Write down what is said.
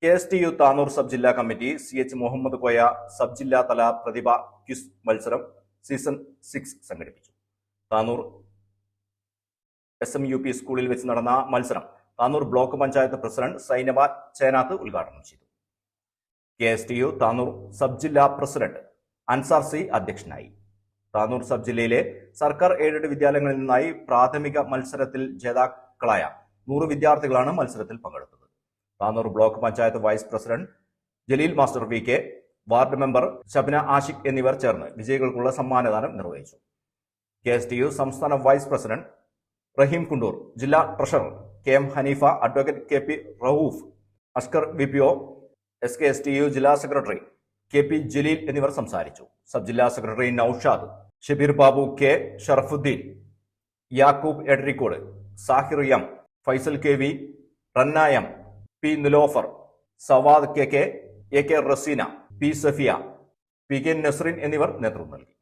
KSTU Tanur sub ജില്ലാ committee CH Muhammad Koya sub ജില്ലാ തല പ്രതിഭ ക്വിസ് മത്സരം സീസൺ 6 സംഘടിപ്പിച്ചു. താനൂർ SMUP സ്കൂളിൽ വെച്ച് നടന്ന മത്സരം താനൂർ ബ്ലോക്ക് പഞ്ചായത്ത് പ്രസിഡന്റ് സൈനബ ചേനാത്ത് ഉദ്ഘാടനം ചെയ്തു. KSTU താനൂർ സബ് ജില്ലാ പ്രസിഡന്റ് അൻസാർ സി അധ്യക്ഷനായി. താനൂർ സബ് ജില്ലയിലെ സർക്കാർ എയ്ഡഡ് വിദ്യാലയങ്ങളിൽ നിന്നായി പ്രാഥമിക മത്സരത്തിൽ ജേതാക്കളായ 100 വിദ്യാർത്ഥികളാണ് മത്സരത്തിൽ പങ്കെടുത്തത്. Tanur block panchayat vice president Jaleel master VK, ward member Shabna Ashiq എന്നിവർ ചേർന്ന് വിജയികൾക്കുള്ള സമ്മാനദാനം നിർവഹിച്ചു. KSTU സംസ്ഥാന വൈസ് പ്രസിഡന്റ് റഹീം കുണ്ടൂർ, ജില്ലാ treasurer KM Haneefa, advocate KP Rauf, Ashkar VPO, SKSTU ജില്ലാ സെക്രട്ടറി KP ജലീൽ എന്നിവർ സംസാരിച്ചു. സബ് ജില്ലാ secretary Naushad, Shabeer Babu K, Sharafuddin, Yakub Edarikode, Sahir M, Faisal KV, Ranna M, P Nilofar, Sawad KK, AK Raseena, P Safiya, PK Nasreen എന്നിവർ നേതൃത്വം നൽകി.